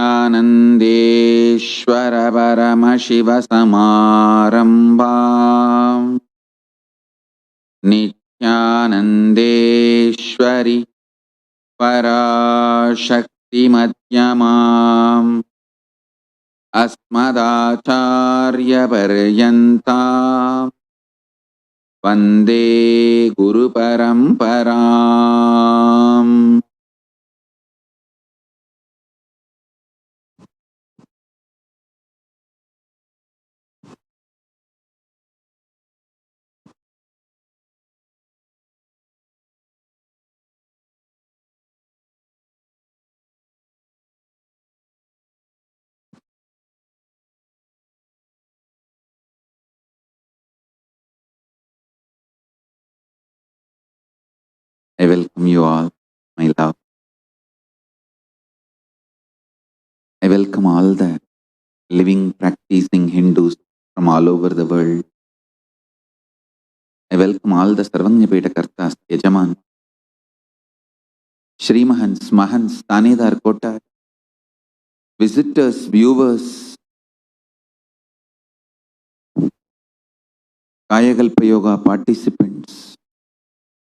नित्यानन्देश्वर परमशिवसमारम्भाम् नित्यानन्देश्वरि पराशक्तिमध्यमाम् अस्मदाचार्यपर्यन्ताम् वन्दे गुरुपरम्पराम्. I welcome you all, my love. I welcome all the living, practicing Hindus from all over the world. I welcome all the Sarvanyapeta Kartas, Yajaman, Shri Mahans, Mahans, Tanedar Kota, visitors, viewers, Kayakalpa Yoga participants,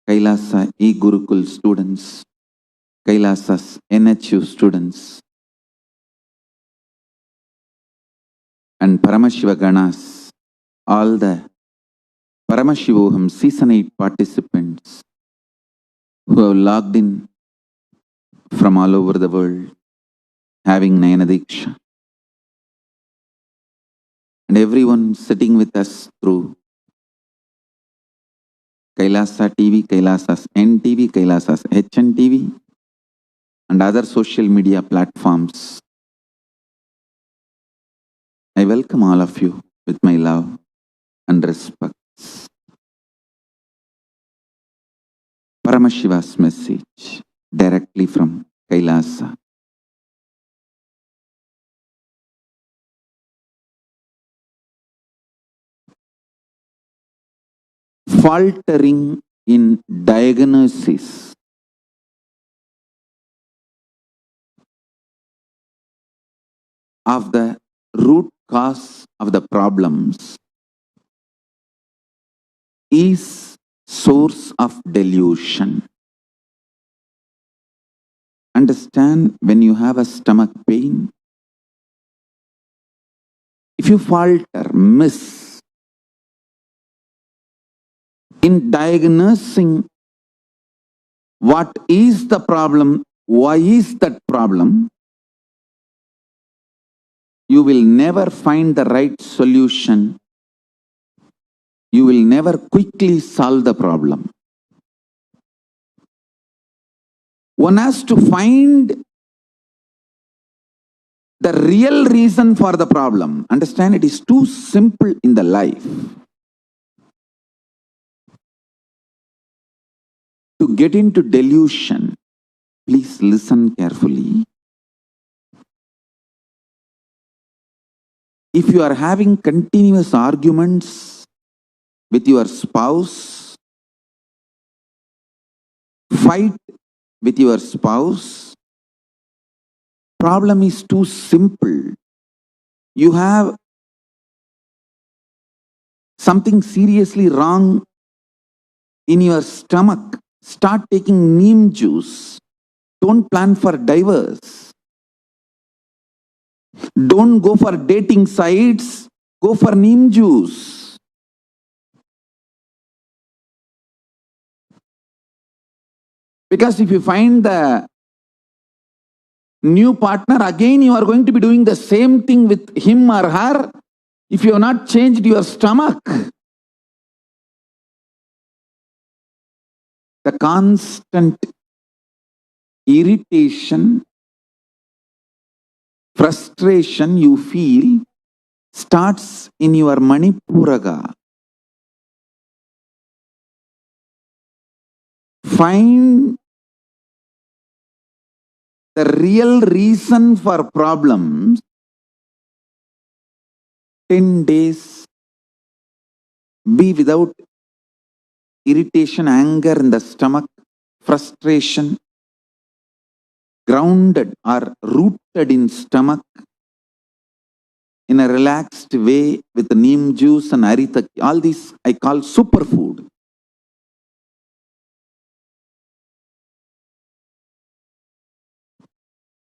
Kailasa e-Gurukul students, Kailasa's NHU students, and Paramashiva Ganas, all the Paramashivoham Season 8 participants who have logged in from all over the world having Nayanadiksha, and everyone sitting with us through Kailasa TV, Kailasa's NTV, Kailasa's HNTV, and other social media platforms. I welcome all of you with my love and respect. Paramashiva's message directly from Kailasa. Faltering in diagnosis of the root cause of the problems is source of delusion. Understand, when you have a stomach pain, if you falter, miss in diagnosing what is the problem, why is that problem, you will never find the right solution. You will never quickly solve the problem. One has to find the real reason for the problem. Understand, it is too simple in the life. To get into delusion, please listen carefully. If you are having continuous arguments with your spouse, fight with your spouse, problem is too simple. You have something seriously wrong in your stomach. Start taking NEEM juice. Don't plan for divorce. Don't go for dating sites. Go for NEEM juice. Because if you find the new partner, again you are going to be doing the same thing with him or her if you have not changed your stomach. The constant irritation, frustration you feel starts in your Manipuraka. Find the real reason for problems. 10 days, be without irritation, anger in the stomach, frustration. grounded or rooted in stomach in a relaxed way with neem juice and HARITAKI. All these I call superfood.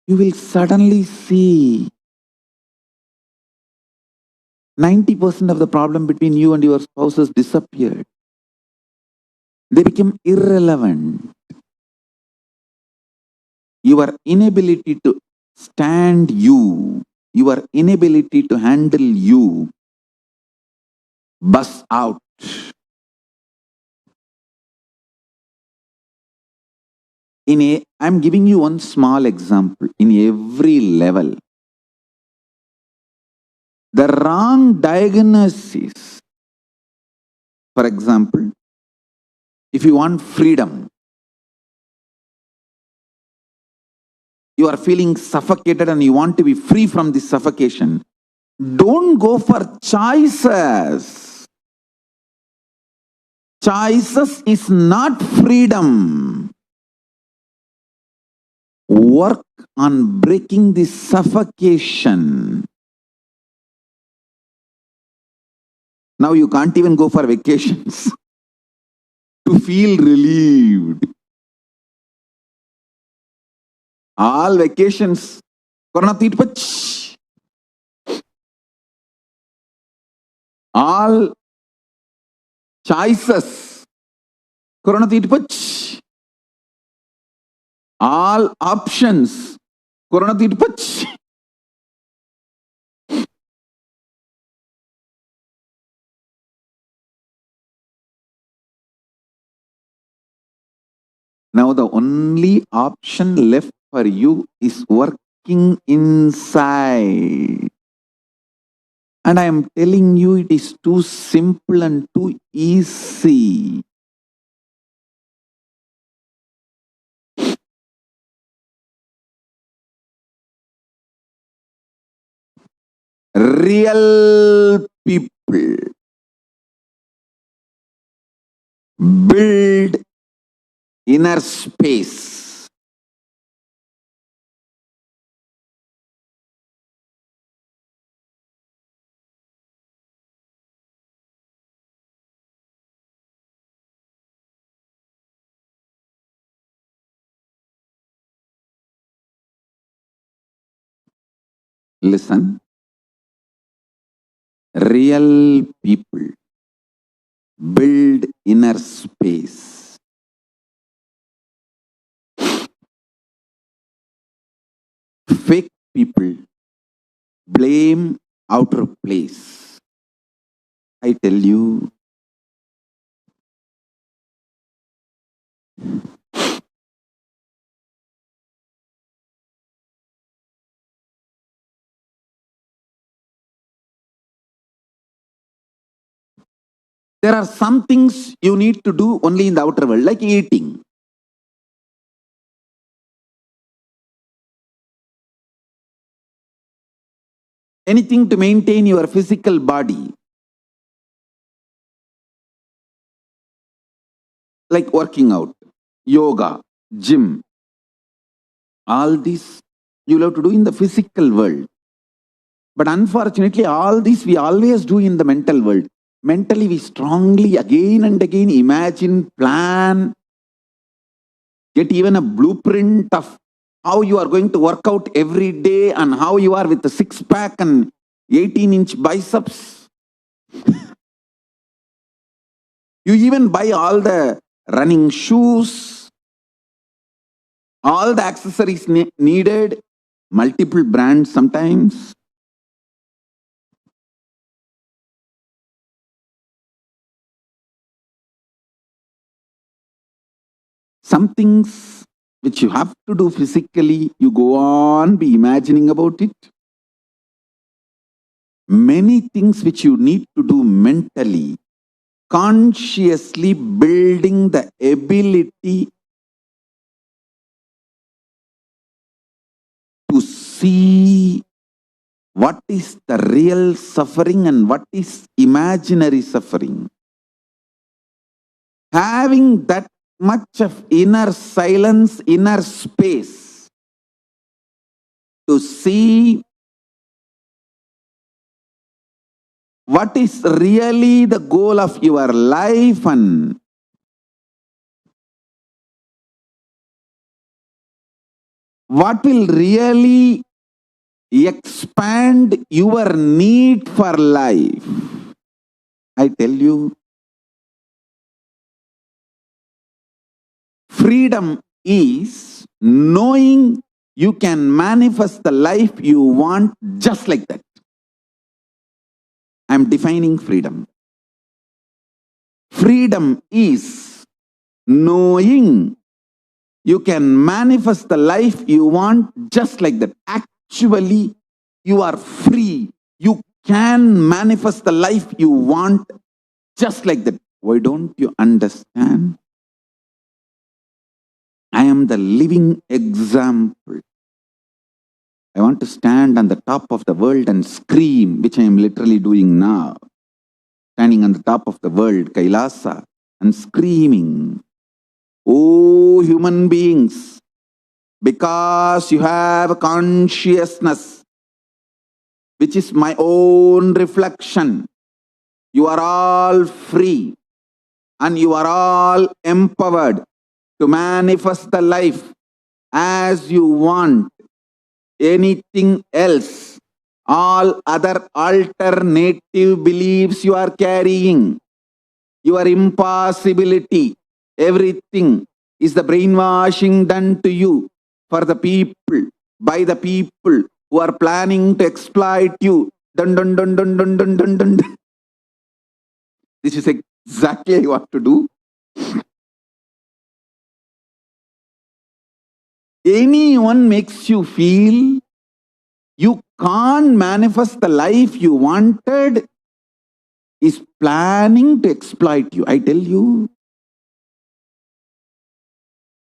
You will suddenly see 90% of the problem between you and your spouse has disappeared. They become irrelevant. Your inability to stand you, your inability to handle you, bust out. I'm giving you one small example. In every level, the wrong diagnosis, for example, if you want freedom, you are feeling suffocated and you want to be free from this suffocation, don't go for choices. Choices is not freedom. Work on breaking this suffocation. Now you can't even go for vacations to feel relieved. All vacations, Corona Pach. All choices, Corona Pach. All options, Corona Pach. Now the only option left for you is working inside. And I am telling you, it is too simple and too easy. Real people build inner space. Listen. Real people build inner space. Fake people blame outer place. I tell you, there are some things you need to do only in the outer world, like eating. Anything to maintain your physical body, like working out, yoga, gym. All this you'll have to do in the physical world. But unfortunately, all this we always do in the mental world. Mentally, we strongly again and again imagine, plan, get even a blueprint of how you are going to work out every day and how you are with the six-pack and 18-inch biceps. You even buy all the running shoes, all the accessories needed, multiple brands sometimes. Some things which you have to do physically, you go on be imagining about it. Many things which you need to do mentally, consciously building the ability to see what is the real suffering and what is imaginary suffering. Having that much of inner silence, inner space, to see what is really the goal of your life and what will really expand your need for life. I tell you, freedom is knowing you can manifest the life you want just like that. I'm defining freedom. Freedom is knowing you can manifest the life you want just like that. Actually, you are free. You can manifest the life you want just like that. Why don't you understand? I am the living example. I want to stand on the top of the world and scream, which I am literally doing now. Standing on the top of the world, KAILASA, and screaming, "Oh, human beings, because you have a consciousness, which is my own reflection, you are all free and you are all empowered to manifest the life as you want. Anything else, all other alternative beliefs you are carrying, your impossibility, everything is the brainwashing done to you for the people, by the people who are planning to exploit you. Dun, dun, dun, dun, dun, dun, dun, dun. This is exactly what to do. Anyone makes you feel you can't manifest the life you wanted is planning to exploit you. I tell you,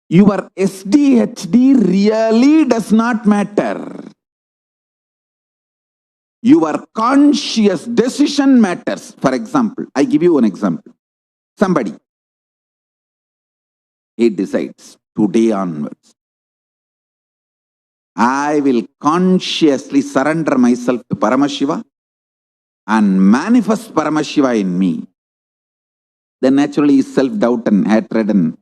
your SDHD really does not matter. Your conscious decision matters. For example, I give you an example. Somebody, he decides today onwards, I will consciously surrender myself to Paramashiva and manifest Paramashiva in me. Then naturally self-doubt and hatred and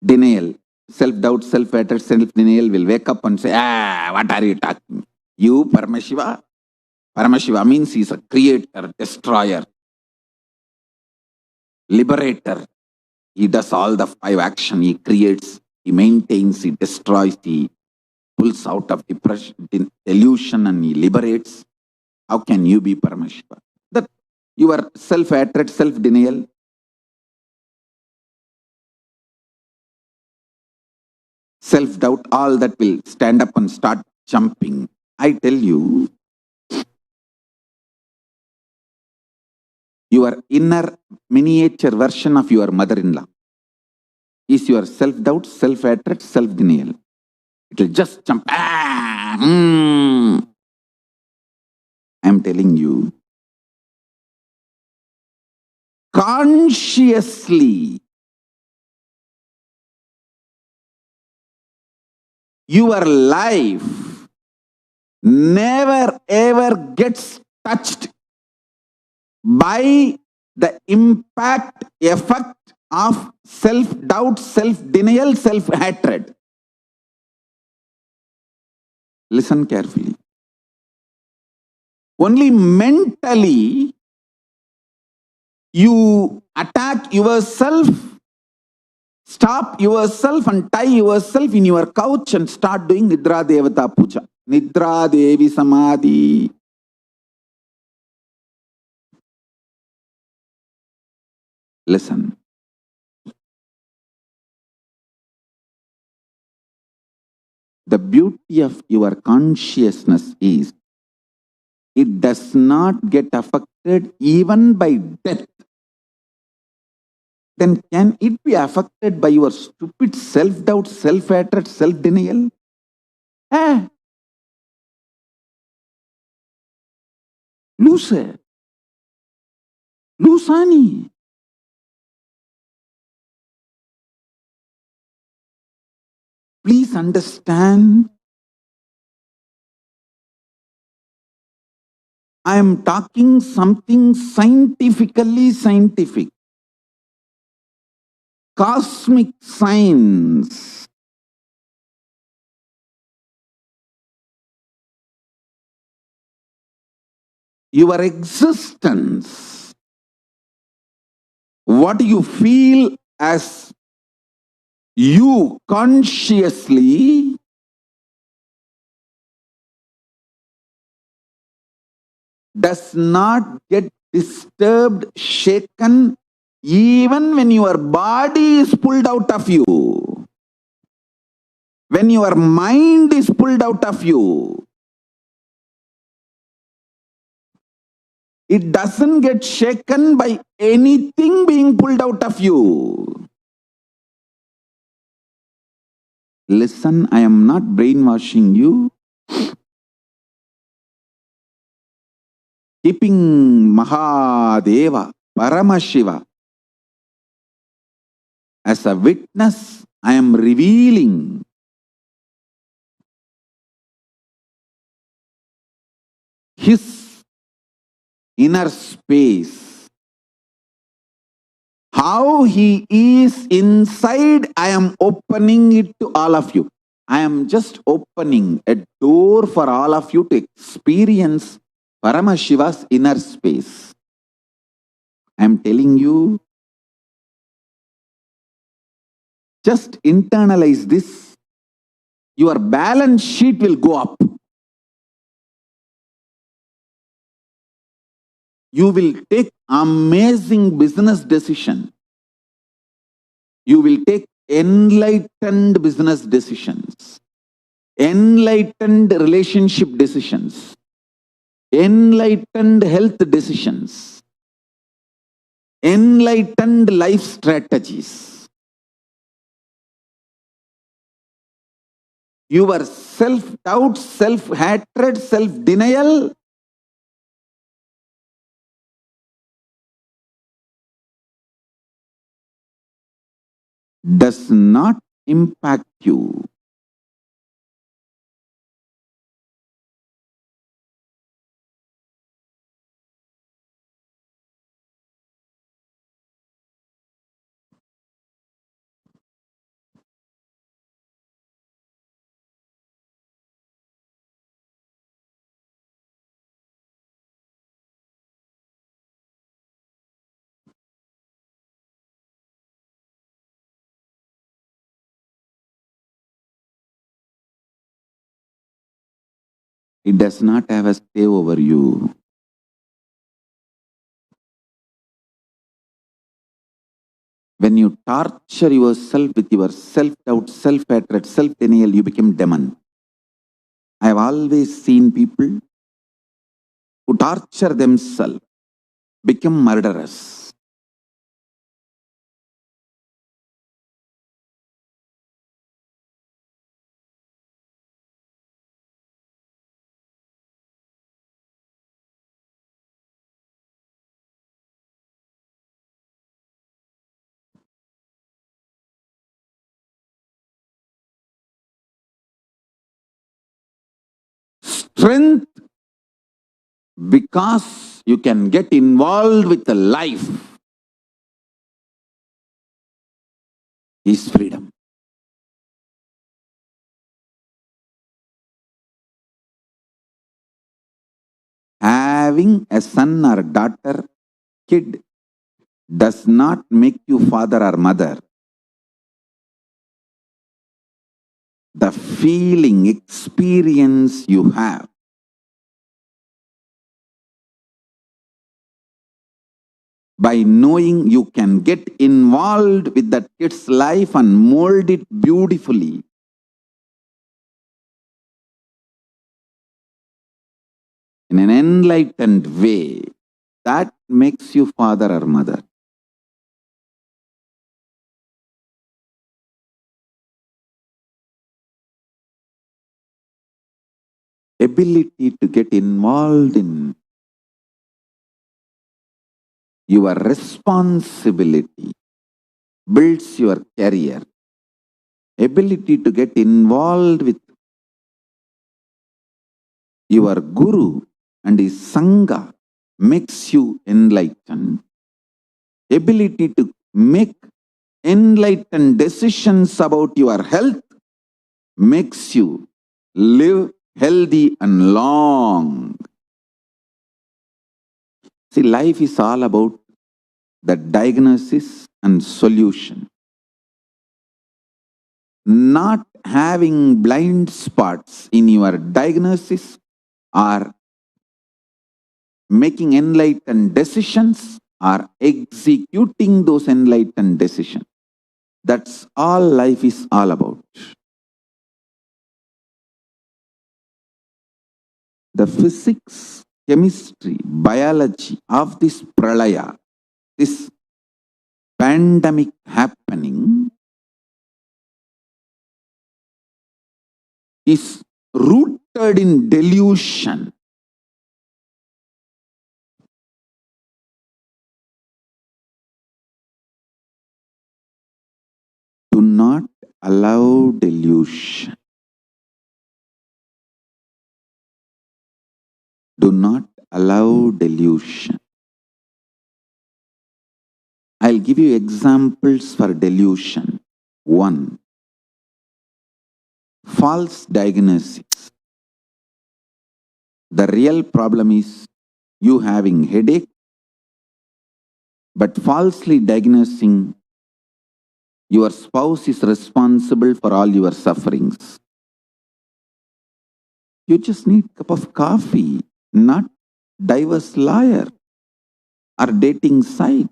denial, self-doubt, self-hatred, self-denial will wake up and say, what are you talking? You, Paramashiva? Paramashiva means he's a creator, destroyer, liberator. He does all the 5 action. He creates, he maintains, he destroys, he pulls out of depression, delusion, and he liberates. How can you be Paramashiva? That your self-hatred, self-denial, self-doubt, all that will stand up and start jumping. I tell you, your inner miniature version of your mother-in-law is your self-doubt, self-hatred, self-denial. It will just jump. I'm telling you, consciously, your life never ever gets touched by the impact, effect of self-doubt, self-denial, self-hatred. Listen carefully. Only mentally you attack yourself, stop yourself and tie yourself in your couch and start doing Nidra Devata Puja. Nidra Devi Samadhi. Listen. The beauty of your consciousness is it does not get affected even by death. Then can it be affected by your stupid self-doubt, self-hatred, self-denial? Loose. Lusani. Please understand, I am talking something scientific, cosmic science. Your existence, what you feel as you consciously, does not get disturbed, shaken, even when your body is pulled out of you. When your mind is pulled out of you, it doesn't get shaken by anything being pulled out of you. Listen, I am not brainwashing you. Keeping Mahadeva, Paramashiva as a witness, I am revealing his inner space. How he is inside, I am opening it to all of you. I am just opening a door for all of you to experience Paramashiva's inner space. I am telling you, just internalize this. Your balance sheet will go up. You will take amazing business decision. You will take enlightened business decisions, enlightened relationship decisions, enlightened health decisions, enlightened life strategies. Your self-doubt, self-hatred, self-denial does not impact you. It does not have a stay over you. When you torture yourself with your self-doubt, self-hatred, self-denial, you become demon. I have always seen people who torture themselves become murderers. Strength, because you can get involved with the life, is freedom. Having a son or daughter, kid, does not make you father or mother. The feeling, experience you have, by knowing you can get involved with that kid's life and mold it beautifully, in an enlightened way, that makes you father or mother. Ability to get involved in your responsibility builds your career. Ability to get involved with your guru and his Sangha makes you enlightened. Ability to make enlightened decisions about your health makes you live healthy and long. See, life is all about the diagnosis and solution. Not having blind spots in your diagnosis or making enlightened decisions or executing those enlightened decisions. That's all life is all about. The physics, chemistry, biology of this pralaya, this pandemic happening, is rooted in delusion. Do not allow delusion. Do not allow delusion. I'll give you examples for delusion. 1. False diagnosis. The real problem is you having headache, but falsely diagnosing your spouse is responsible for all your sufferings. You just need a cup of coffee, not diverse liar or dating site.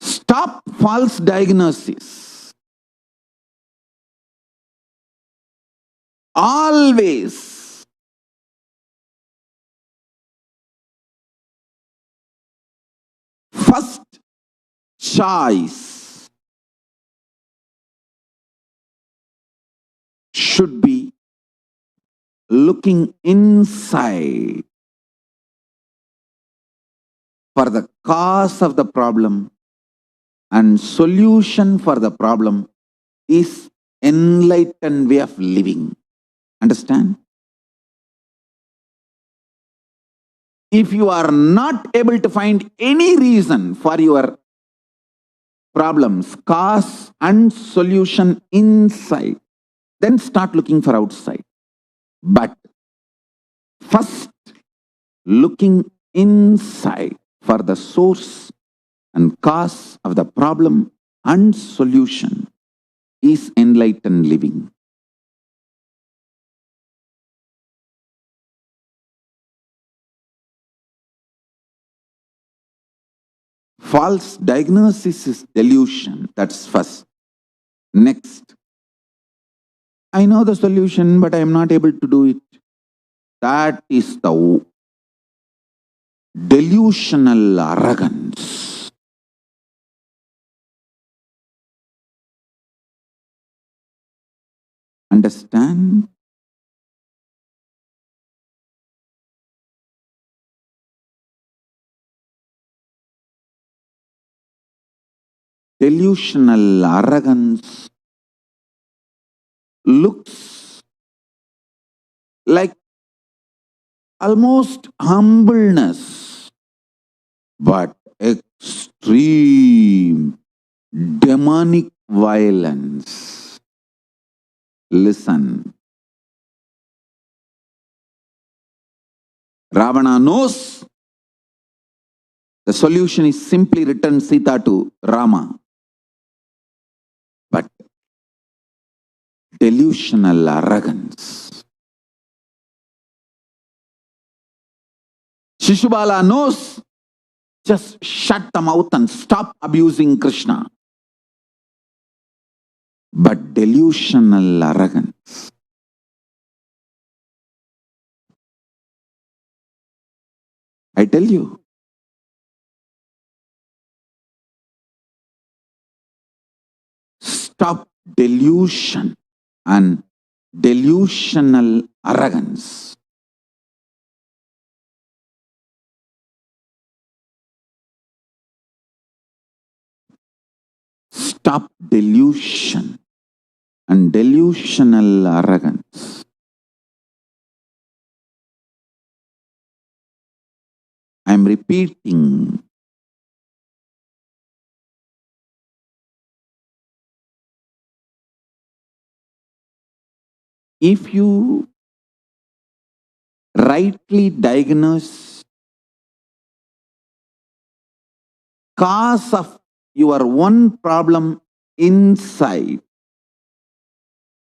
Stop false diagnosis. Always first choice should be looking inside for the cause of the problem, and solution for the problem is enlightened way of living. Understand? If you are not able to find any reason for your problems, cause and solution inside, then start looking for outside. But first, looking inside for the source and cause of the problem and solution is enlightened living. False diagnosis is delusion. That's first. Next, I know the solution, but I am not able to do it. That is the delusional arrogance. Understand? Delusional arrogance looks like almost humbleness, but extreme demonic violence. Listen. Ravana knows the solution is simply return Sita to Rama. But delusional arrogance. Shishubala knows, just shut the mouth and stop abusing Krishna. But delusional arrogance. I tell you, stop delusion and delusional arrogance. Stop delusion. and delusional arrogance. I'm repeating. If you rightly diagnose cause of your one problem inside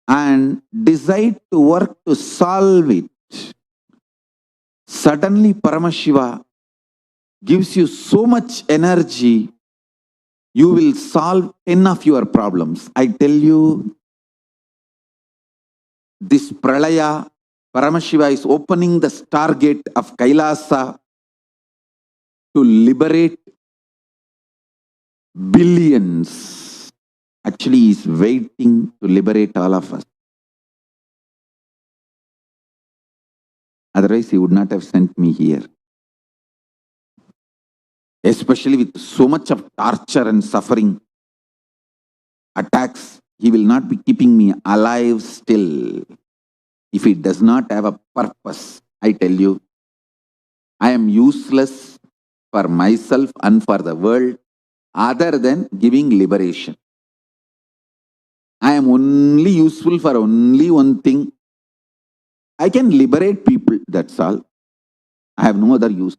and decide to work to solve it, suddenly Paramashiva gives you so much energy, you will solve 10 of your problems. I tell you, this Pralaya, Paramashiva is opening the stargate of Kailasa to liberate billions. Actually, he is waiting to liberate all of us. Otherwise, he would not have sent me here. Especially with so much of torture and suffering, attacks, he will not be keeping me alive still if he does not have a purpose. I tell you, I am useless for myself and for the world other than giving liberation. I am only useful for only one thing. I can liberate people, that's all. I have no other use.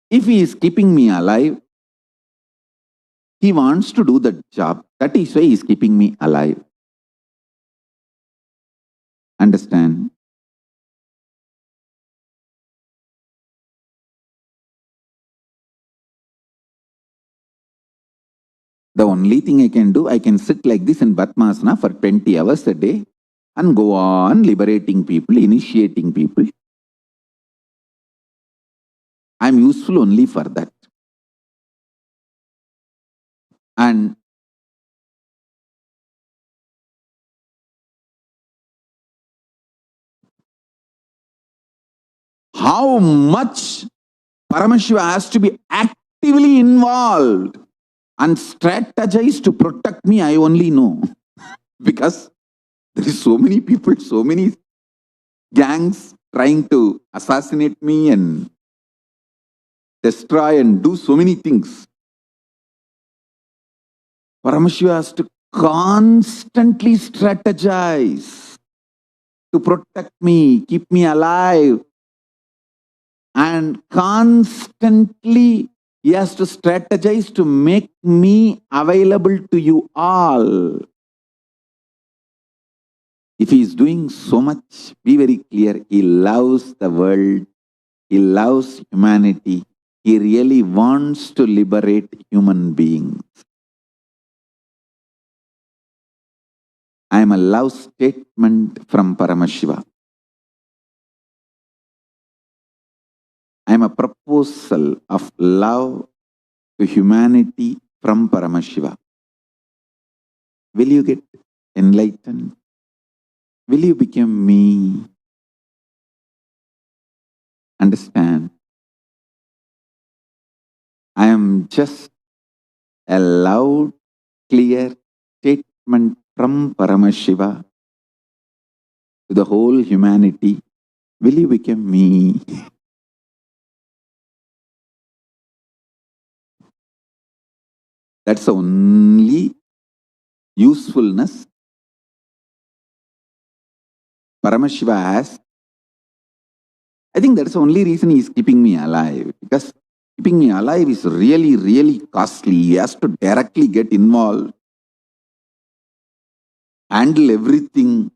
If he is keeping me alive, he wants to do the job. That is why he is keeping me alive. Understand? The only thing I can do, I can sit like this in Batmasana for 20 hours a day and go on liberating people, initiating people. I'm useful only for that. And how much Paramashiva has to be actively involved and strategize to protect me, I only know. Because there is so many people, so many gangs trying to assassinate me and destroy and do so many things. Paramashiva has to constantly strategize to protect me, keep me alive. And constantly he has to strategize to make me available to you all. If he is doing so much, be very clear, he loves the world, he loves humanity, he really wants to liberate human beings. I am a love statement from Paramashiva. I am a proposal of love to humanity from Paramashiva. Will you get enlightened? Will you become me? Understand? I am just a loud, clear statement from Paramashiva to the whole humanity. Will you become me? That's the only usefulness Paramashiva has. I think that's the only reason he's keeping me alive. Because keeping me alive is really, really costly. He has to directly get involved, handle everything.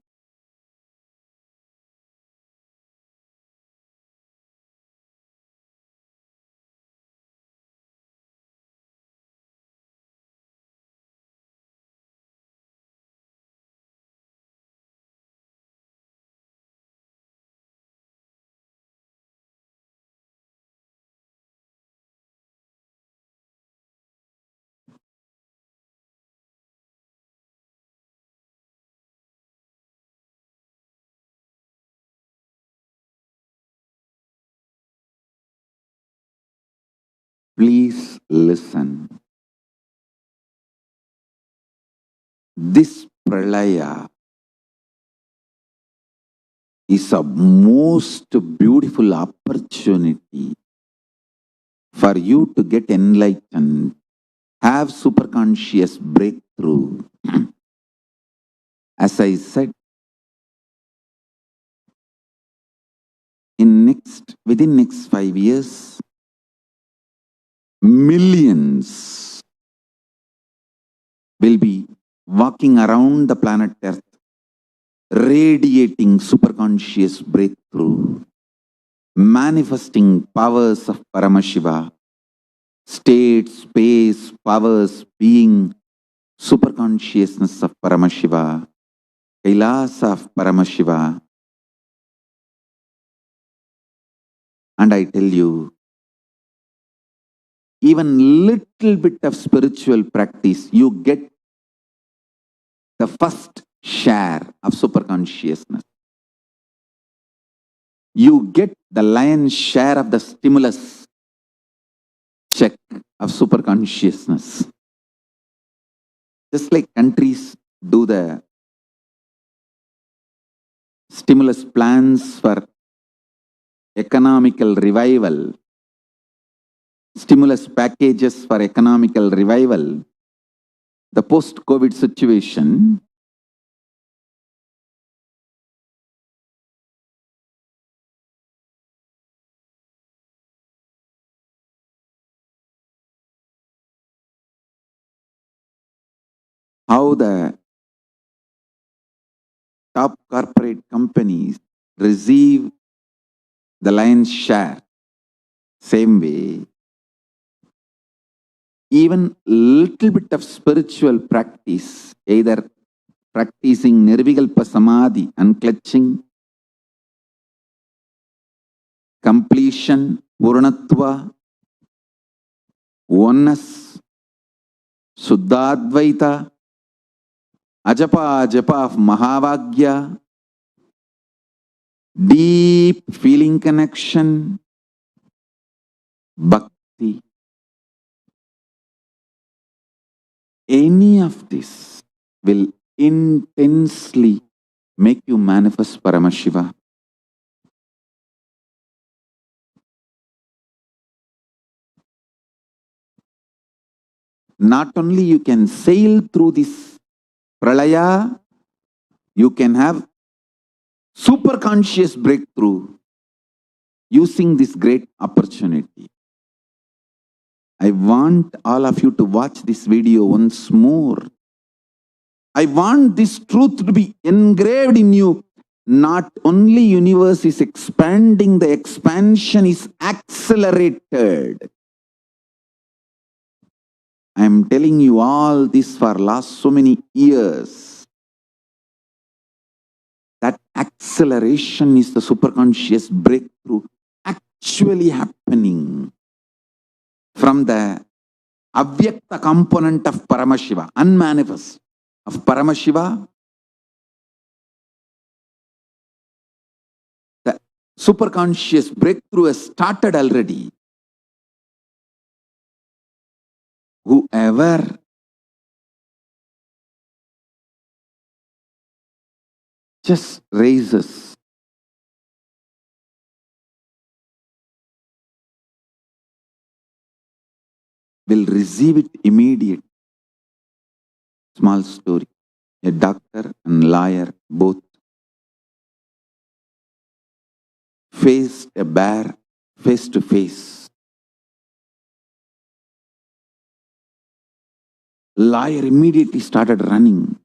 Please listen. This pralaya is a most beautiful opportunity for you to get enlightened, have superconscious breakthrough. As I said, within next 5 years, millions will be walking around the planet Earth, radiating superconscious breakthrough, manifesting powers of Paramashiva, state, space, powers, being, superconsciousness of Paramashiva, Kailasa of Paramashiva. And I tell you, even little bit of spiritual practice, you get the first share of superconsciousness. You get the lion's share of the stimulus check of superconsciousness. Just like countries do the stimulus plans for economical revival, stimulus packages for economical revival, the post-COVID situation, how the top corporate companies receive the lion's share, same way, even little bit of spiritual practice, either practicing Nirvikalpa Samadhi, unclutching, completion, Purnatva, oneness, Suddhadvaita, Ajapa Japa of Mahavagya, deep feeling connection, bhakti. Any of this will intensely make you manifest Paramashiva. Not only you can sail through this pralaya, you can have super conscious breakthrough using this great opportunity. I want all of you to watch this video once more. I want this truth to be engraved in you. Not only universe is expanding, the expansion is accelerated. I am telling you all this for last so many years. That acceleration is the superconscious breakthrough actually happening from the avyakta component of Paramashiva, unmanifest of Paramashiva. The superconscious breakthrough has started already. Whoever just raises will receive it immediately. Small story. A doctor and lawyer both faced a bear face to face. Lawyer immediately started running.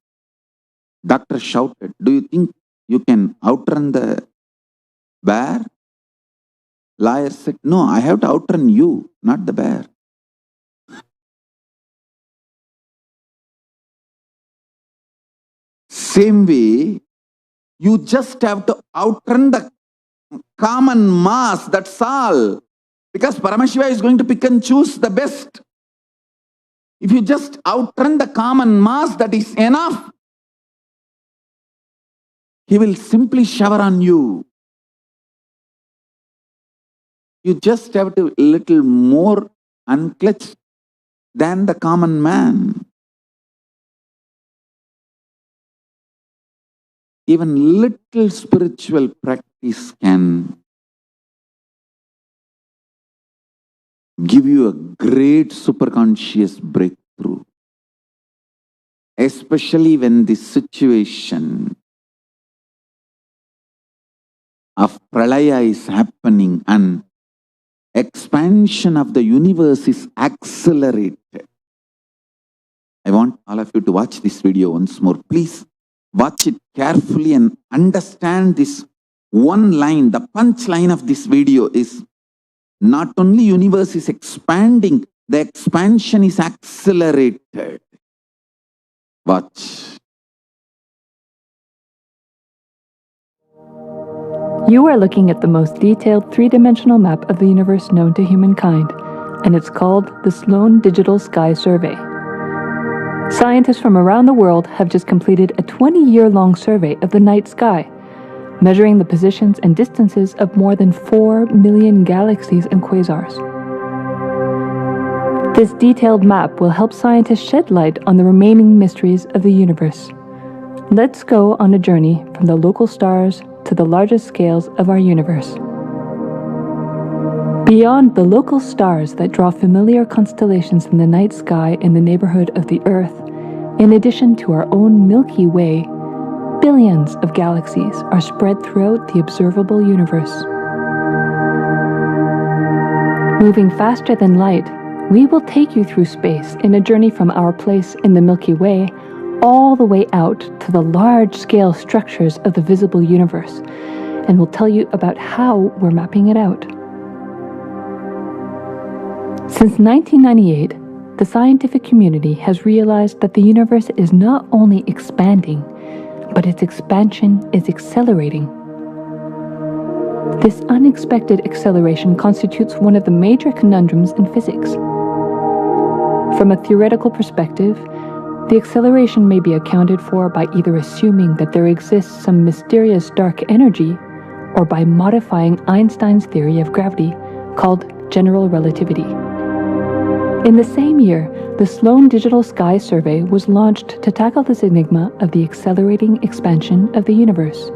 Doctor shouted, "Do you think you can outrun the bear?" Lawyer said, "No, I have to outrun you, not the bear." Same way, you just have to outrun the common mass, that's all. Because Paramashiva is going to pick and choose the best. If you just outrun the common mass, that is enough. He will simply shower on you. You just have to a little more unclutched than the common man. even little spiritual practice can give you a great superconscious breakthrough, especially when the situation of pralaya is happening and expansion of the universe is accelerated. I want all of you to watch this video once more. Please watch it carefully and understand this one line. The punchline of this video is not only universe is expanding, the expansion is accelerated. Watch. You are looking at the most detailed three-dimensional map of the universe known to humankind, and it's called the Sloan Digital Sky Survey. Scientists from around the world have just completed a 20-year-long survey of the night sky, measuring the positions and distances of more than 4 million galaxies and quasars. This detailed map will help scientists shed light on the remaining mysteries of the universe. Let's go on a journey from the local stars to the largest scales of our universe. Beyond the local stars that draw familiar constellations in the night sky in the neighborhood of the Earth, in addition to our own Milky Way, billions of galaxies are spread throughout the observable universe. Moving faster than light, we will take you through space in a journey from our place in the Milky Way all the way out to the large-scale structures of the visible universe, and we'll tell you about how we're mapping it out. Since 1998, the scientific community has realized that the universe is not only expanding, but its expansion is accelerating. This unexpected acceleration constitutes one of the major conundrums in physics. From a theoretical perspective, the acceleration may be accounted for by either assuming that there exists some mysterious dark energy, or by modifying Einstein's theory of gravity, called general relativity. In the same year, the Sloan Digital Sky Survey was launched to tackle this enigma of the accelerating expansion of the universe.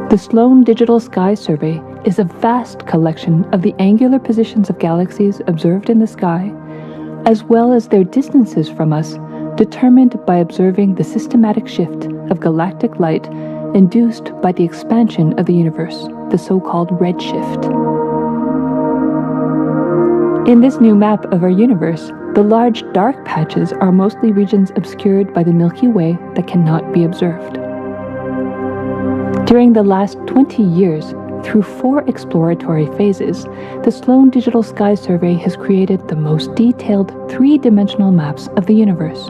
The Sloan Digital Sky Survey is a vast collection of the angular positions of galaxies observed in the sky, as well as their distances from us, determined by observing the systematic shift of galactic light induced by the expansion of the universe, the so-called redshift. In this new map of our universe, the large dark patches are mostly regions obscured by the Milky Way that cannot be observed. During the last 20 years, through 4 exploratory phases, the Sloan Digital Sky Survey has created the most detailed 3-dimensional maps of the universe.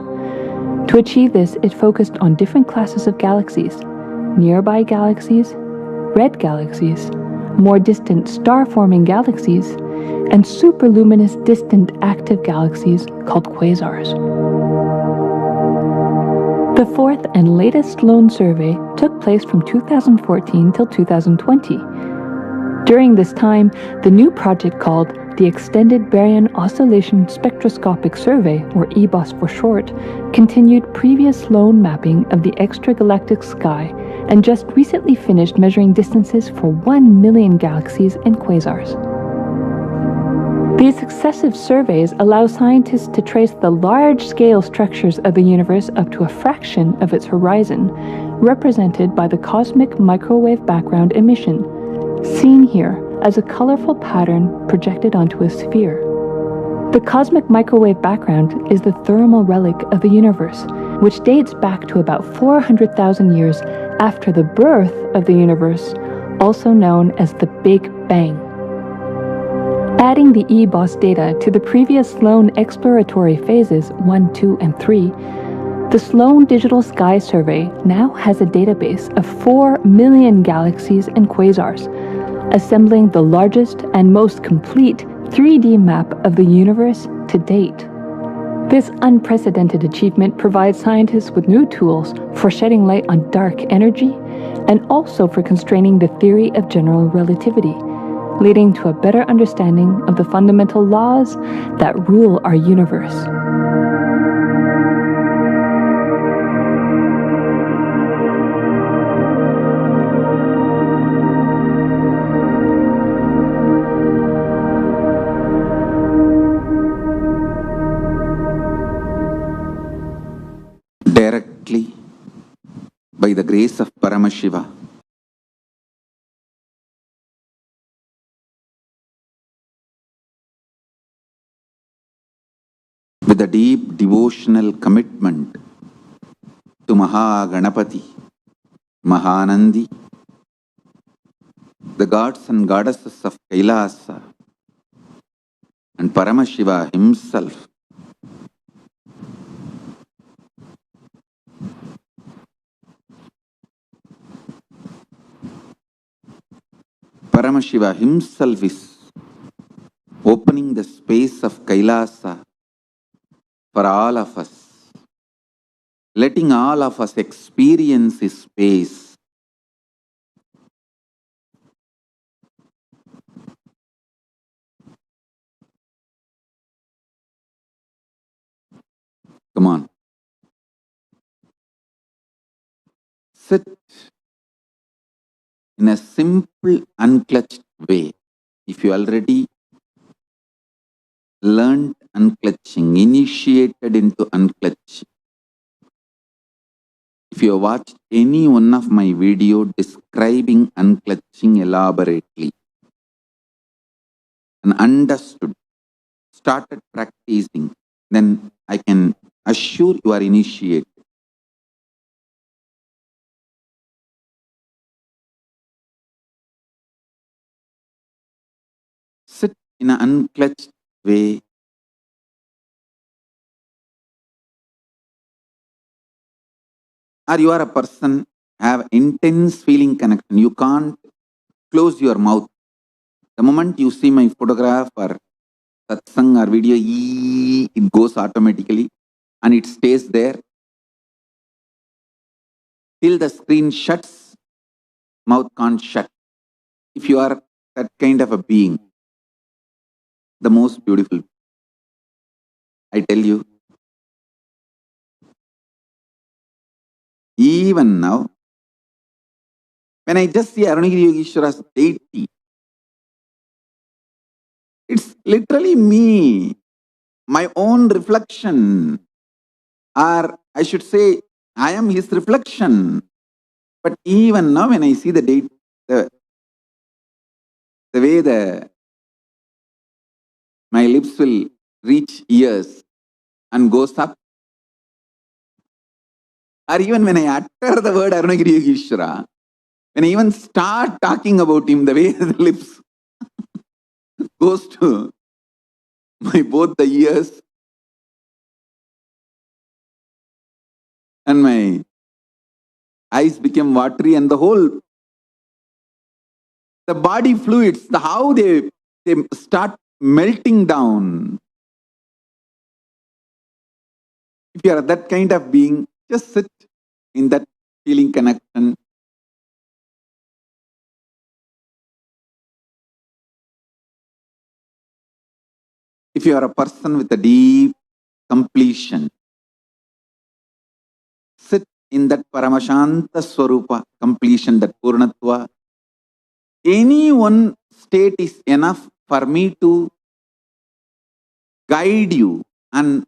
To achieve this, it focused on different classes of galaxies: nearby galaxies, red galaxies, more distant star-forming galaxies, and superluminous distant active galaxies called quasars. The 4th and latest Sloan survey took place from 2014 till 2020. During this time, the new project called the Extended Baryon Oscillation Spectroscopic Survey, or EBOS for short, continued previous Sloan mapping of the extragalactic sky and just recently finished measuring distances for 1 million galaxies and quasars. These successive surveys allow scientists to trace the large-scale structures of the universe up to a fraction of its horizon, represented by the cosmic microwave background emission, seen here as a colorful pattern projected onto a sphere. The cosmic microwave background is the thermal relic of the universe, which dates back to about 400,000 years after the birth of the universe, also known as the Big Bang. Adding the EBOS data to the previous Sloan exploratory phases 1, 2, and 3, the Sloan Digital Sky Survey now has a database of 4 million galaxies and quasars, assembling the largest and most complete 3D map of the universe to date. This unprecedented achievement provides scientists with new tools for shedding light on dark energy and also for constraining the theory of general relativity, leading to a better understanding of the fundamental laws that rule our universe. gently by the grace of Paramashiva. With a deep devotional commitment to Mahaganapati, Mahanandi, the gods and goddesses of Kailasa, and Paramashiva himself. Paramashiva himself is opening the space of Kailasa for all of us, letting all of us experience his space. Come on. Sit in a simple, unclutched way. If you already learned unclutching, initiated into unclutching, if you have watched any one of my video describing unclutching elaborately and understood, started practicing, then I can assure you are initiated. Sit in an unclutched way. Or you are a person have intense feeling connection. You can't close your mouth. The moment you see my photograph or satsang or video, it goes automatically and it stays there till the screen shuts. Mouth can't shut. If you are that kind of a being, the most beautiful, I tell you, even now, when I just see Arunagiri Yogeshwara's deity, it's literally me, my own reflection, or I should say, I am his reflection. But even now, when I see the deity, the way my lips will reach ears and goes up, or even when I utter the word Arunagiri Yogeshwara, when I even start talking about him, the way the lips goes to my both the ears and my eyes become watery, and the whole, the body fluids, how they start melting down. If you are that kind of being, just sit in that feeling connection. If you are a person with a deep completion, sit in that Paramashanta Swarupa completion, that Purnatva. Any one state is enough for me to guide you and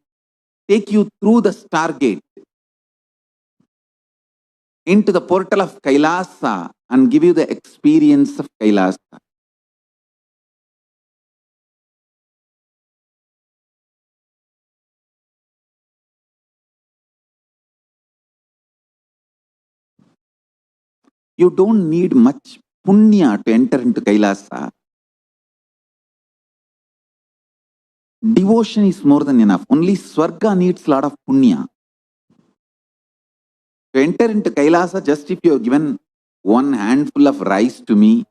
take you through the stargate into the portal of Kailasa and give you the experience of Kailasa. You don't need much punya to enter into Kailasa. Devotion is more than enough. Only Swarga needs a lot of punya. To enter into Kailasa, just if you have given one handful of rice to me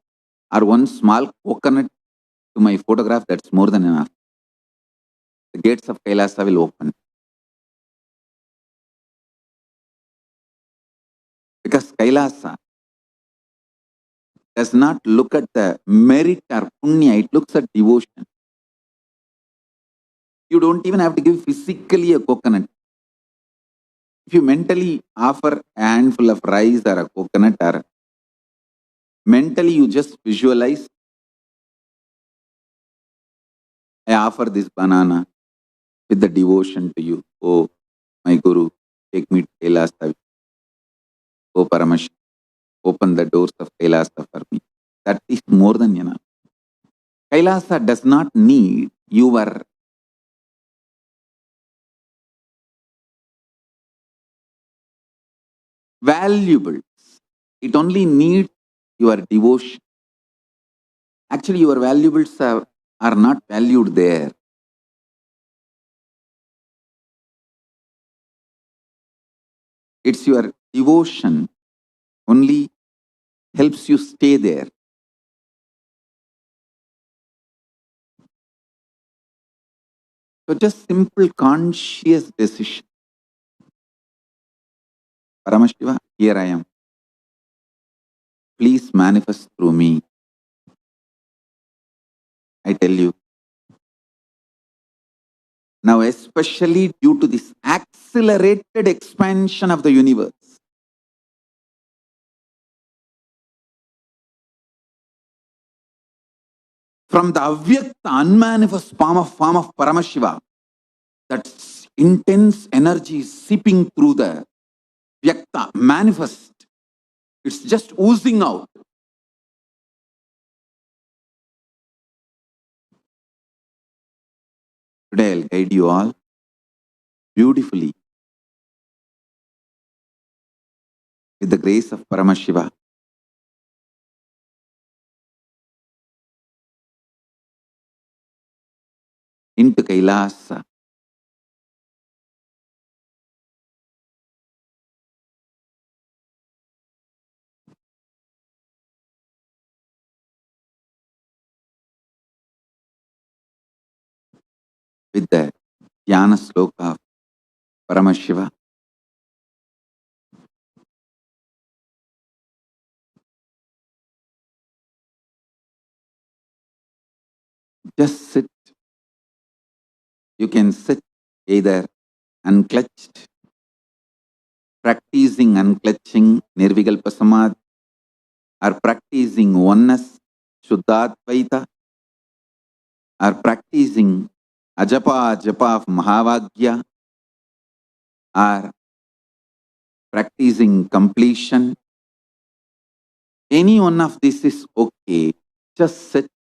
or one small coconut to my photograph, that's more than enough. The gates of Kailasa will open. Because Kailasa does not look at the merit or punya, it looks at devotion. You don't even have to give physically a coconut. If you mentally offer a handful of rice or a coconut, or mentally you just visualize, I offer this banana with the devotion to you. Oh, my Guru, take me to Kailasa. O Paramashiva, open the doors of Kailasa for me. That is more than enough. Kailasa does not need your valuables. It only needs your devotion. Actually, your valuables are not valued there. It's your devotion only helps you stay there. So just simple conscious decision. Paramashiva, here I am. Please manifest through me. I tell you. Now, especially due to this accelerated expansion of the universe, from the avyakta, unmanifest form of Paramashiva, that intense energy is seeping through the vyakta, manifest. It's just oozing out. Today I'll guide you all beautifully with the grace of Paramashiva into Kailasa. With the Dhyana Sloka of Paramashiva. Just sit. You can sit either unclutched, practicing unclutching, Nirvikalpa Samadhi, or practicing oneness, Shuddhadvaita, or practicing Ajapa Japa of Mahavagya, or practicing completion. Any one of this is okay. Just sit.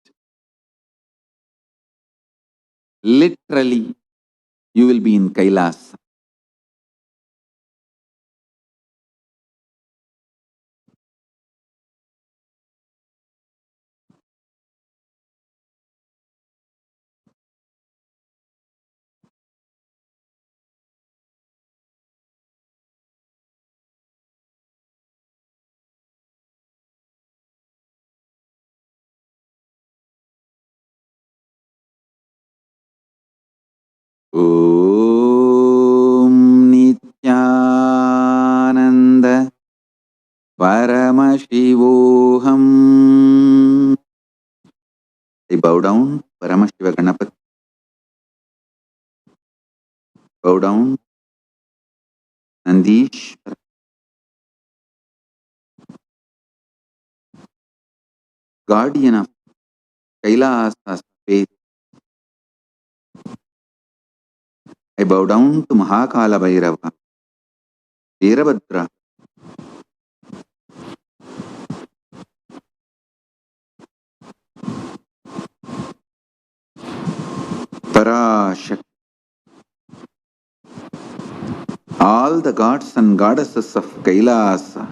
Literally, you will be in Kailasa. Om Nityananda Paramashivoham. I bow down, Paramashiva Ganapati. Bow down, Nandish. Guardian of Kailasa space. I bow down to Mahakala Bhairava, Veerabhadra. Parashakti. All the gods and goddesses of Kailasa.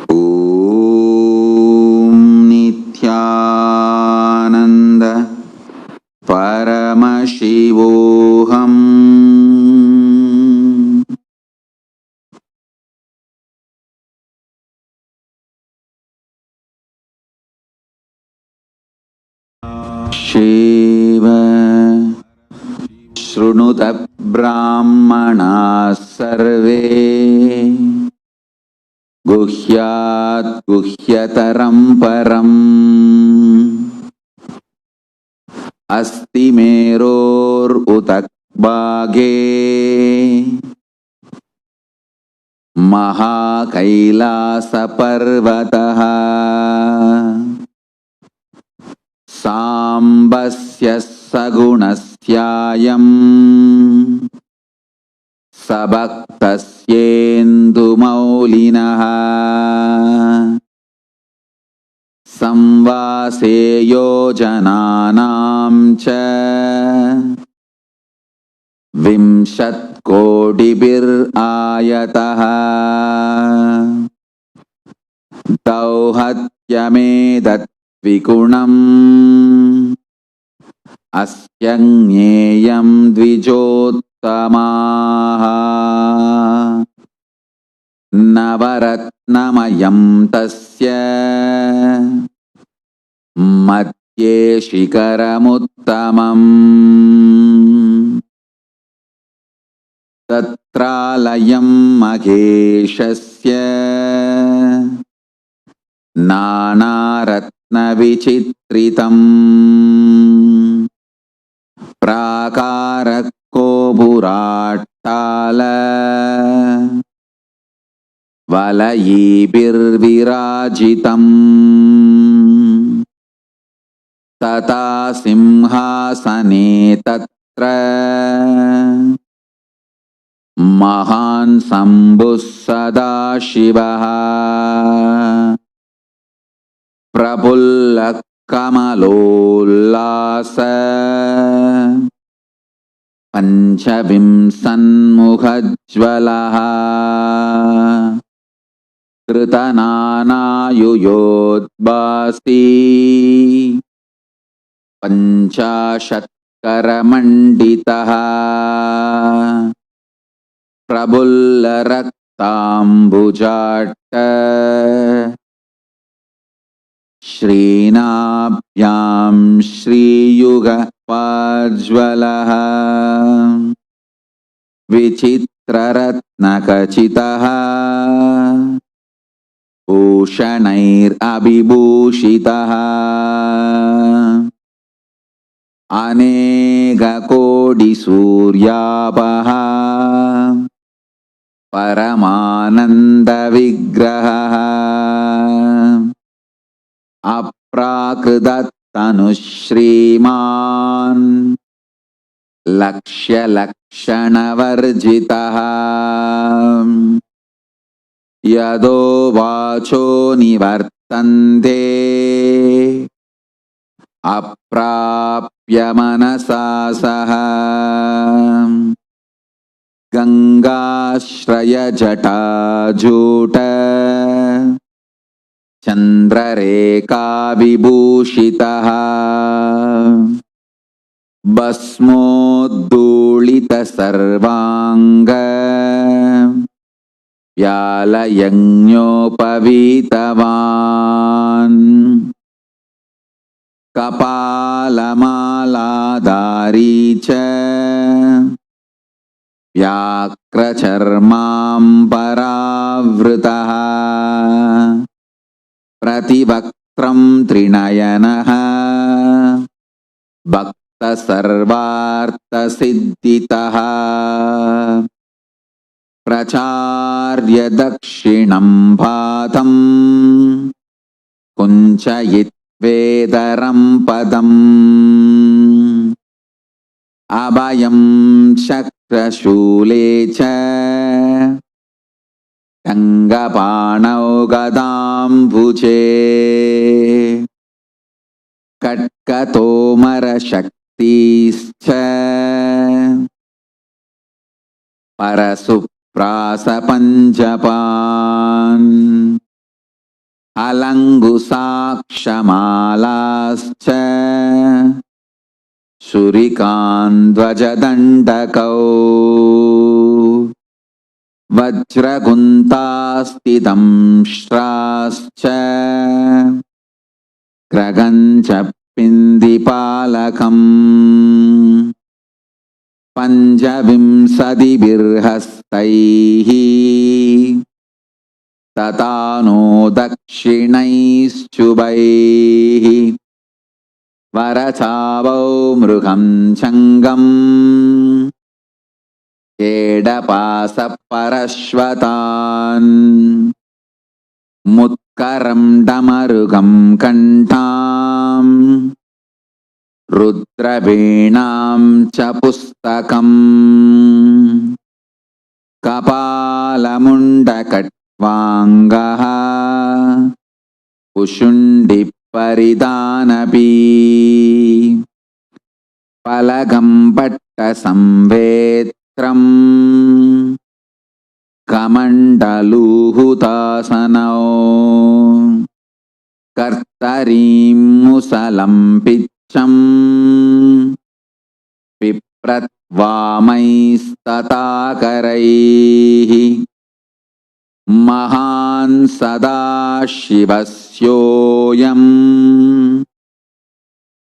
Om Nityananda Paramashivoham. Shiva Shrunuta Brahmana Sarve Guhyat Guhyataram Param Asti Meror Utak Bhage Maha Kailasa Parvataha Sambasya Sagunasyayam Sabaktasyendu कुलीनः संवासे योजनानां च 20 कोटिभिरायतः दौहत्यमेतद्विगुणम् अस्य ज्ञेयं द्विजोत्तमाः नवरत्नमयं तस्य मध्ये शिखरमुत्तमम् तत्रालयं महेशस्य नानारत्नविचित्रितम् प्राकारकोपुराट्टाल वलयीभिर्विराजितम् तथा सिंहासने तत्र महान् शम्भुः सदाशिवः प्रफुल्लः कमलोल्लास पञ्चविंशन्मुखज्ज्वलः कृतनानायुयोद्भासि 50 प्रफुल्लरक्ताम्बुजाट्ट श्रीनाभ्यां श्रीयुगपाज्ज्वलः विचित्ररत्नखचितः भूषणैरभिभूषितः अनेककोटिसूर्याभः परमानन्दविग्रहः अप्राकृततनुश्रीमान् लक्ष्यलक्षणवर्जितः यदो वाचो निवर्तन्ते अप्राप्य मनसा सह गंगाश्रयजटाजूट चन्द्ररेखाविभूषितः भस्मोद्धूलितसर्वाङ्ग व्यालयज्ञोपवीतवान् कपालमालाधारी च व्याघ्रचर्माम्बरावृतः प्रतिवक्त्रं त्रिनयनः भक्तसर्वार्थसिद्धितः प्रचार्य दक्षिणं पादं कुञ्चयित्वेदरं पदम् अभयं चक्रशूले च गङ्गपाणौ गदाम्बुजे कट्कतोमरशक्तिश्च परशुप्रासपञ्जपान् अलङ्गुसाक्षमालाश्च शुरिकान्द्वजदण्डकौ वज्रकुन्तास्तिदंष्ट्राश्च ग्रगञ्च पिन्दिपालकम् पञ्चविंशतिभिर्हस्तैः ततानो दक्षिणैश्चुभैः वरचावौ मृगं चङ्गम् एडपासपरश्वतान् मुत्करं डमरुगं कण्ठाम् रुद्रवीणां च पुस्तकम् कपालमुण्डकट्वाङ्गम् Angaha Pushundi Paridanapi Palagam Patta Samvetram Kamandaluhutasanao Kartarim Musalam Picham Vamaistatakaraih Mahan Sadashivasyoyam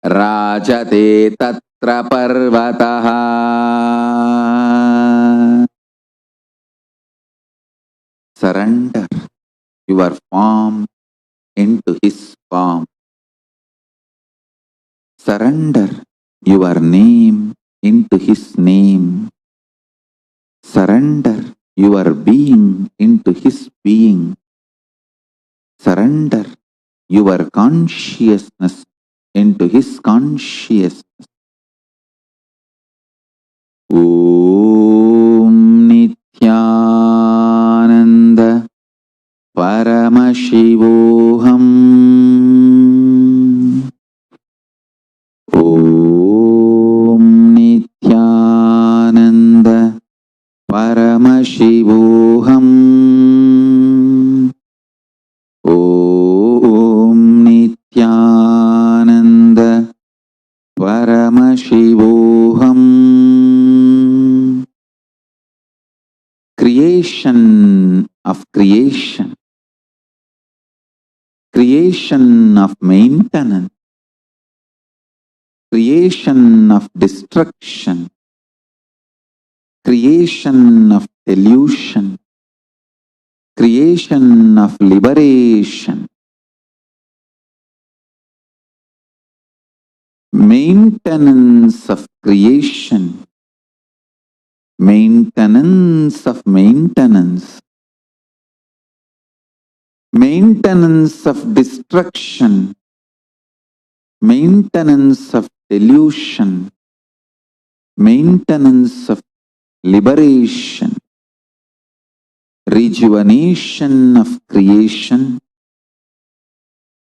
Rajate Tatra Parvataha. Surrender your form into his form. Surrender your name into his name. Surrender your being into his being. Surrender your consciousness into his consciousness. Om Nityananda Paramashivoham. Om Nityananda Paramashivoham. Om Nityananda Paramashivoham. Creation of creation, creation of maintenance, creation of destruction, creation of delusion, creation of liberation, maintenance of creation, maintenance of maintenance, maintenance of destruction, maintenance of delusion, maintenance of liberation, rejuvenation of creation,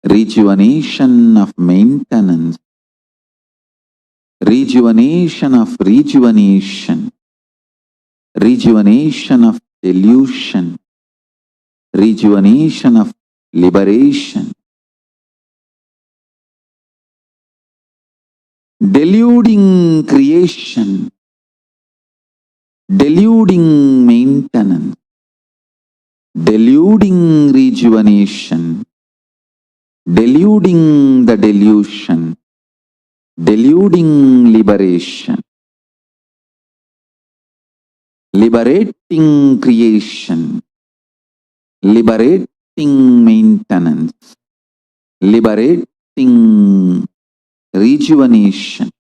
rejuvenation of maintenance, rejuvenation of rejuvenation, rejuvenation of delusion, rejuvenation of liberation. Deluding creation, deluding maintenance, deluding rejuvenation, deluding the delusion, deluding liberation, liberating creation, liberating maintenance, liberating rejuvenation,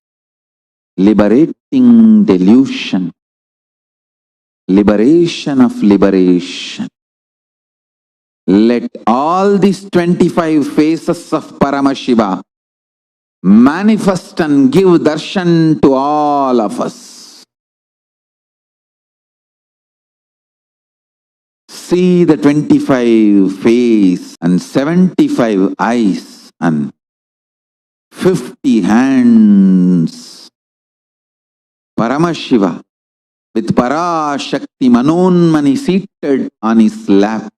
liberating delusion, liberation of liberation. Let all these 25 faces of Paramashiva manifest and give darshan to all of us. See the 25 face and 75 eyes and 50 hands. Paramashiva with Parashakti Manonmani seated on his lap.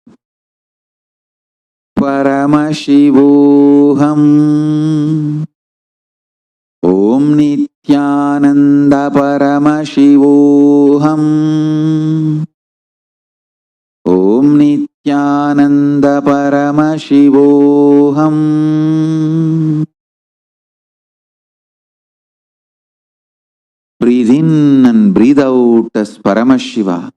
Paramashivoham. Om Nityananda Paramashivoham. Om Nityananda Paramashivoham. Breathe in and breathe out as Paramashiva.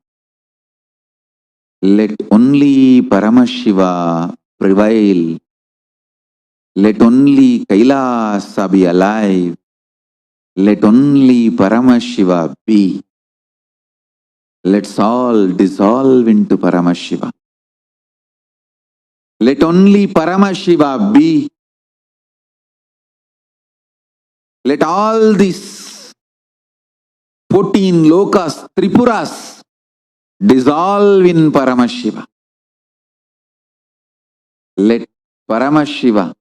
Let only Paramashiva prevail. Let only Kailasa be alive. Let only Paramashiva be. Let's all dissolve into Paramashiva. Let only Paramashiva be. Let all these 14 lokas, Tripuras, dissolve in Paramashiva. Let Paramashiva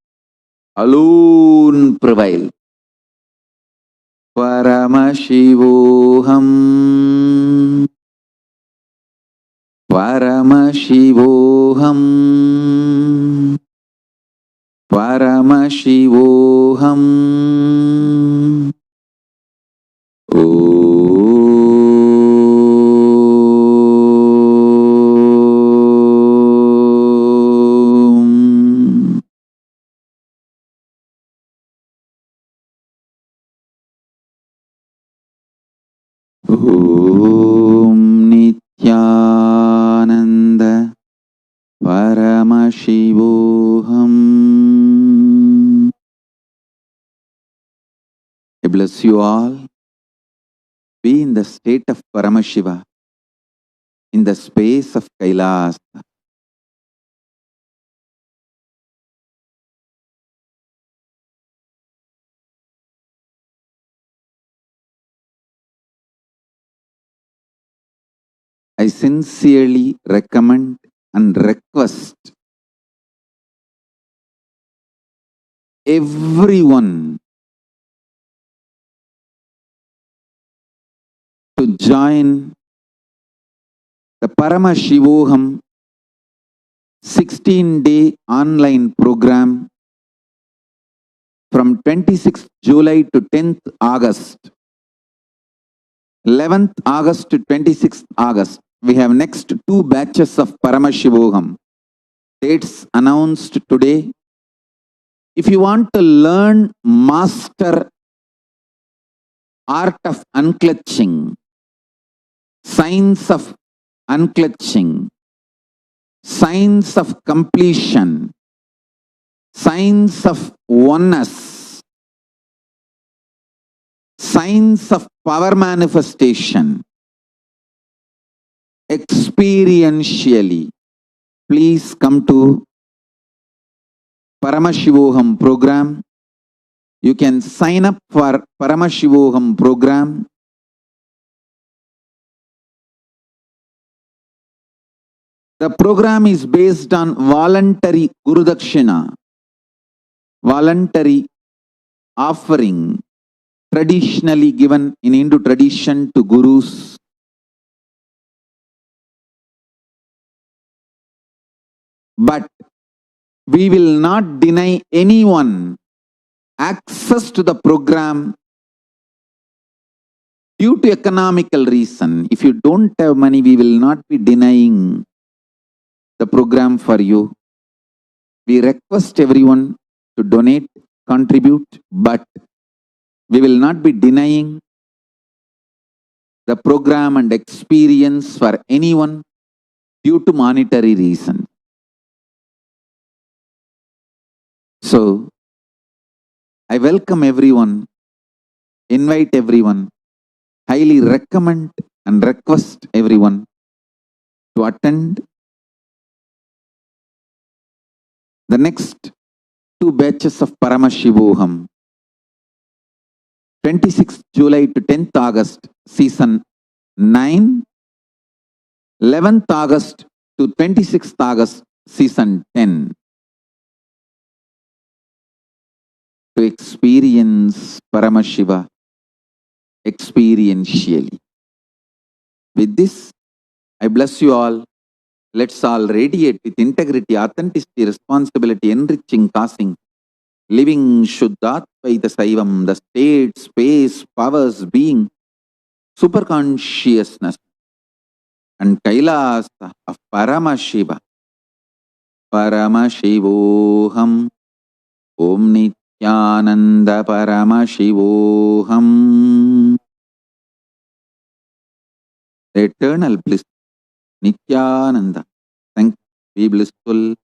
alone prevail. Paramashivoham. Paramashivoham. Paramashivoham. Om Nityananda Paramashivoham. I bless you all. Be in the state of Paramashiva, in the space of Kailasa. I sincerely recommend and request everyone to join the Paramashivoham 16-day online program from 26th July to 10th August. 11th August to 26th August. We have next 2 batches of Paramashivoham. Dates announced today. If you want to learn, master art of unclutching, science of unclutching, science of completion, science of oneness, science of power manifestation, experientially, please come to Paramashivoham program. You can sign up for Paramashivoham program. The program is based on voluntary Guru Dakshina, voluntary offering traditionally given in Hindu tradition to gurus. But we will not deny anyone access to the program due to economical reason. If you don't have money, we will not be denying the program for you. We request everyone to donate, contribute, but we will not be denying the program and experience for anyone due to monetary reason. So, I welcome everyone, invite everyone, highly recommend and request everyone to attend the next 2 batches of Paramashivoham, 26th July to 10th August, season 9, 11th August to 26th August, season 10, to experience Paramashiva experientially. With this, I bless you all. Let's all radiate with integrity, authenticity, responsibility, enriching, causing, living Shuddhatvaita Saivam, the state, space, powers, being, super consciousness, and Kailasa of Paramashiva. Paramashivoham. Om Nityananda Paramashivoham. Eternal bliss. Nityananda. Thank you. Be blissful.